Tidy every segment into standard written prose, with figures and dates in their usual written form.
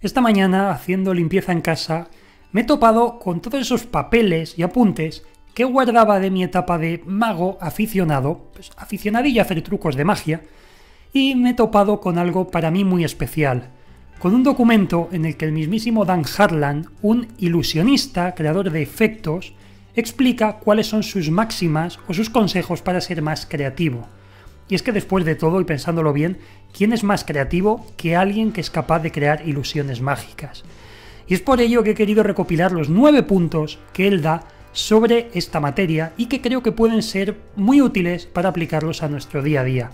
Esta mañana, haciendo limpieza en casa, me he topado con todos esos papeles y apuntes que guardaba de mi etapa de mago aficionado, pues aficionadillo a hacer trucos de magia, y me he topado con algo para mí muy especial, con un documento en el que el mismísimo Dan Harlan, un ilusionista, creador de efectos, explica cuáles son sus máximas o sus consejos para ser más creativo. Y es que después de todo, y pensándolo bien, ¿quién es más creativo que alguien que es capaz de crear ilusiones mágicas? Y es por ello que he querido recopilar los 9 puntos que él da sobre esta materia y que creo que pueden ser muy útiles para aplicarlos a nuestro día a día.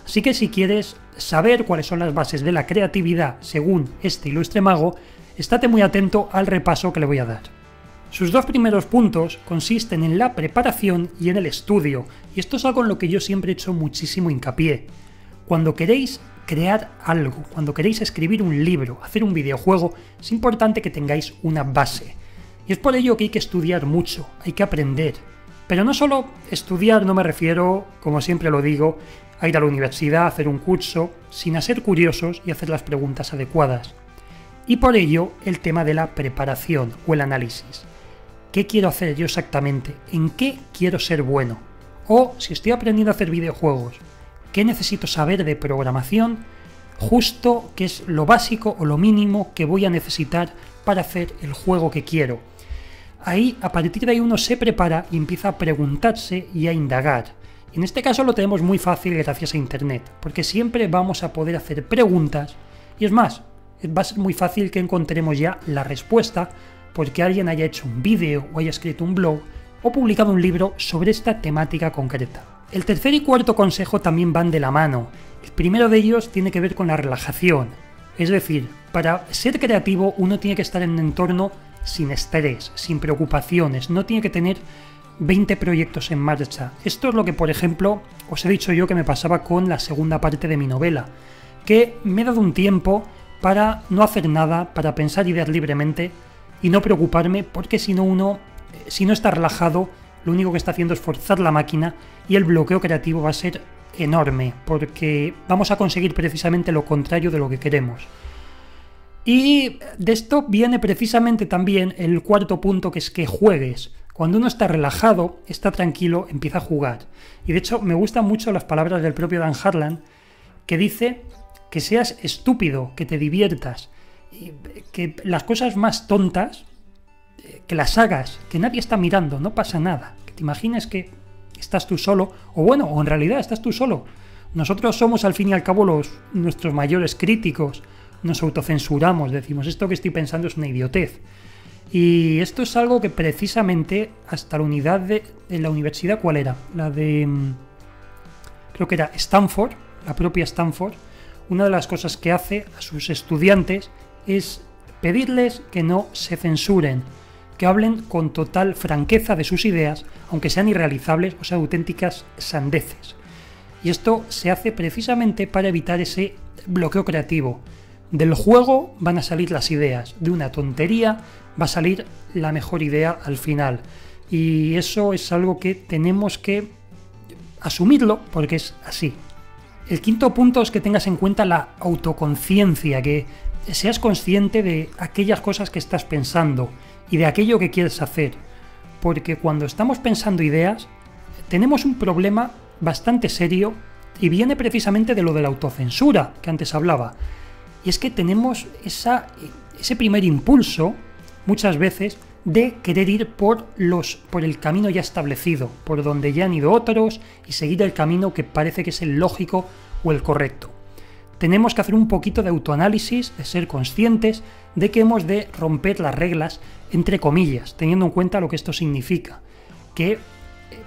Así que si quieres saber cuáles son las bases de la creatividad según este ilustre mago, estate muy atento al repaso que le voy a dar. Sus 2 primeros puntos consisten en la preparación y en el estudio, y esto es algo en lo que yo siempre he hecho muchísimo hincapié. Cuando queréis crear algo, cuando queréis escribir un libro, hacer un videojuego, es importante que tengáis una base. Y es por ello que hay que estudiar mucho, hay que aprender. Pero no solo estudiar, no me refiero, como siempre lo digo, a ir a la universidad, a hacer un curso, sino a ser curiosos y hacer las preguntas adecuadas. Y por ello el tema de la preparación o el análisis. ¿Qué quiero hacer yo exactamente? ¿En qué quiero ser bueno? O, si estoy aprendiendo a hacer videojuegos, ¿qué necesito saber de programación? Justo qué es lo básico o lo mínimo que voy a necesitar para hacer el juego que quiero. Ahí, a partir de ahí uno se prepara y empieza a preguntarse y a indagar. En este caso lo tenemos muy fácil gracias a Internet, porque siempre vamos a poder hacer preguntas, y es más, va a ser muy fácil que encontremos ya la respuesta porque alguien haya hecho un vídeo o haya escrito un blog o publicado un libro sobre esta temática concreta. El tercer y cuarto consejo también van de la mano. El primero de ellos tiene que ver con la relajación. Es decir, para ser creativo uno tiene que estar en un entorno sin estrés, sin preocupaciones, no tiene que tener 20 proyectos en marcha. Esto es lo que, por ejemplo, os he dicho yo que me pasaba con la segunda parte de mi novela, que me he dado un tiempo para no hacer nada, para pensar ideas libremente y no preocuparme, porque si no está relajado, lo único que está haciendo es forzar la máquina y el bloqueo creativo va a ser enorme, porque vamos a conseguir precisamente lo contrario de lo que queremos. Y de esto viene precisamente también el cuarto punto, que es que juegues. Cuando uno está relajado, está tranquilo, empieza a jugar. Y de hecho me gustan mucho las palabras del propio Dan Harlan, que dice que seas estúpido, que te diviertas, que las cosas más tontas, que las hagas, que nadie está mirando, no pasa nada. Que te imagines que estás tú solo, o en realidad estás tú solo. Nosotros somos al fin y al cabo nuestros mayores críticos, nos autocensuramos, decimos esto que estoy pensando es una idiotez. Y esto es algo que precisamente hasta la unidad de la universidad, ¿cuál era? La de, creo que era Stanford, la propia Stanford, una de las cosas que hace a sus estudiantes es pedirles que no se censuren, que hablen con total franqueza de sus ideas, aunque sean irrealizables o sean auténticas sandeces. Y esto se hace precisamente para evitar ese bloqueo creativo. Del juego van a salir las ideas, de una tontería va a salir la mejor idea al final. Y eso es algo que tenemos que asumirlo porque es así. El quinto punto es que tengas en cuenta la autoconciencia, que seas consciente de aquellas cosas que estás pensando y de aquello que quieres hacer. Porque cuando estamos pensando ideas, tenemos un problema bastante serio y viene precisamente de lo de la autocensura que antes hablaba. Y es que tenemos ese primer impulso, muchas veces, de querer ir por el camino ya establecido, por donde ya han ido otros, y seguir el camino que parece que es el lógico o el correcto. Tenemos que hacer un poquito de autoanálisis, de ser conscientes de que hemos de romper las reglas, entre comillas, teniendo en cuenta lo que esto significa. Que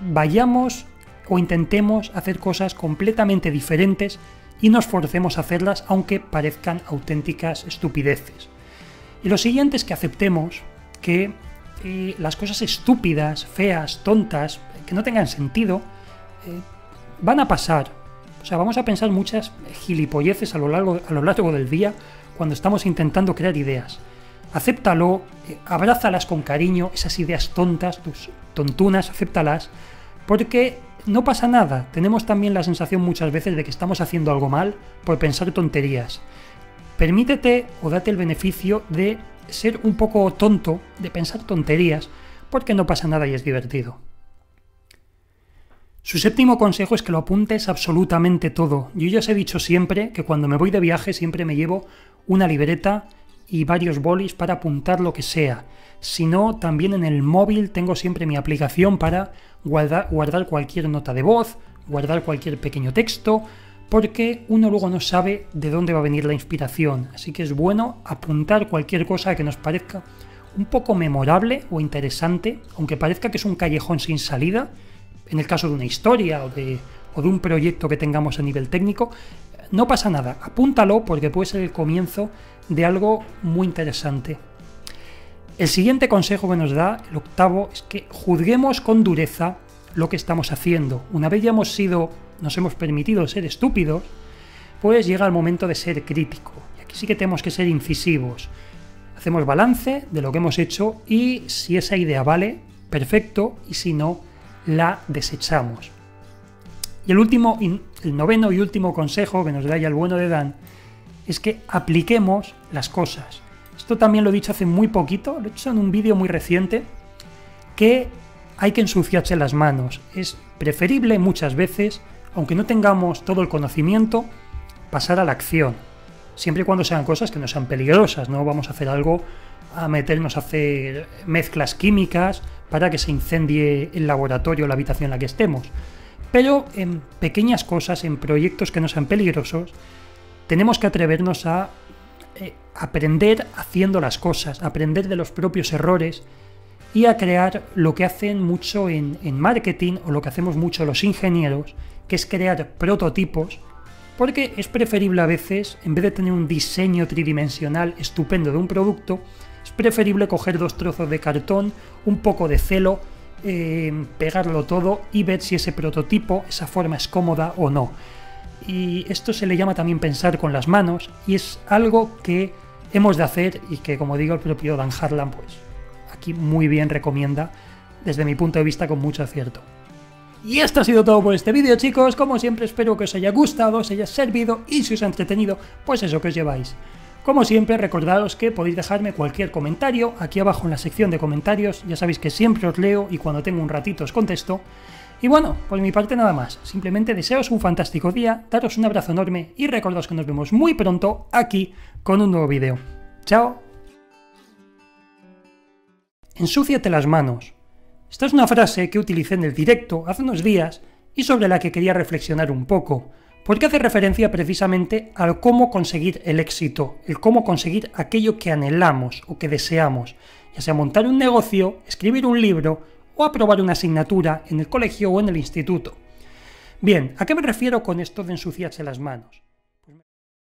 vayamos o intentemos hacer cosas completamente diferentes y nos forcemos a hacerlas aunque parezcan auténticas estupideces. Y lo siguiente es que aceptemos que las cosas estúpidas, feas, tontas, que no tengan sentido, van a pasar. O sea, vamos a pensar muchas gilipolleces a lo largo del día cuando estamos intentando crear ideas. Acéptalo, abrázalas con cariño, esas ideas tontas, tus tontunas, acéptalas, porque no pasa nada. Tenemos también la sensación muchas veces de que estamos haciendo algo mal por pensar tonterías. permítete o date el beneficio de ser un poco tonto, de pensar tonterías, porque no pasa nada y es divertido. Su séptimo consejo es que lo apuntes absolutamente todo. Yo ya os he dicho siempre que cuando me voy de viaje siempre me llevo una libreta y varios bolis para apuntar lo que sea. Si no, también en el móvil tengo siempre mi aplicación para guardar cualquier nota de voz, guardar cualquier pequeño texto, porque uno luego no sabe de dónde va a venir la inspiración. Así que es bueno apuntar cualquier cosa que nos parezca un poco memorable o interesante, aunque parezca que es un callejón sin salida, en el caso de una historia o de un proyecto que tengamos a nivel técnico. No pasa nada, apúntalo porque puede ser el comienzo de algo muy interesante. El siguiente consejo que nos da, el octavo, es que juzguemos con dureza lo que estamos haciendo. Una vez ya nos hemos permitido ser estúpidos, pues llega el momento de ser crítico. Y aquí sí que tenemos que ser incisivos. Hacemos balance de lo que hemos hecho y si esa idea vale, perfecto, y si no, la desechamos. Y el noveno y último consejo que nos da ya el bueno de Dan es que apliquemos las cosas. Esto también lo he dicho hace muy poquito, lo he hecho en un vídeo muy reciente, que hay que ensuciarse las manos. Es preferible muchas veces, aunque no tengamos todo el conocimiento, pasar a la acción. Siempre y cuando sean cosas que no sean peligrosas, no vamos a hacer algo a meternos a hacer mezclas químicas para que se incendie el laboratorio o la habitación en la que estemos. Pero en pequeñas cosas, en proyectos que no sean peligrosos, tenemos que atrevernos a aprender haciendo las cosas, aprender de los propios errores y a crear lo que hacen mucho en marketing o lo que hacemos mucho los ingenieros, que es crear prototipos, porque es preferible a veces, en vez de tener un diseño tridimensional estupendo de un producto, es preferible coger 2 trozos de cartón, un poco de celo, pegarlo todo y ver si ese prototipo, esa forma es cómoda o no. Y esto se le llama también pensar con las manos y es algo que hemos de hacer y que, como digo, el propio Dan Harlan pues aquí muy bien recomienda desde mi punto de vista con mucho acierto. Y esto ha sido todo por este vídeo, chicos. Como siempre espero que os haya gustado, os haya servido y si os ha entretenido, pues eso que os lleváis. Como siempre, recordaros que podéis dejarme cualquier comentario aquí abajo en la sección de comentarios, ya sabéis que siempre os leo y cuando tengo un ratito os contesto. Y bueno, por mi parte nada más, simplemente desearos un fantástico día, daros un abrazo enorme y recordaos que nos vemos muy pronto aquí con un nuevo vídeo. ¡Chao! Ensúciate las manos. Esta es una frase que utilicé en el directo hace unos días y sobre la que quería reflexionar un poco, porque hace referencia precisamente al cómo conseguir el éxito, el cómo conseguir aquello que anhelamos o que deseamos, ya sea montar un negocio, escribir un libro o aprobar una asignatura en el colegio o en el instituto. Bien, ¿a qué me refiero con esto de ensuciarse las manos?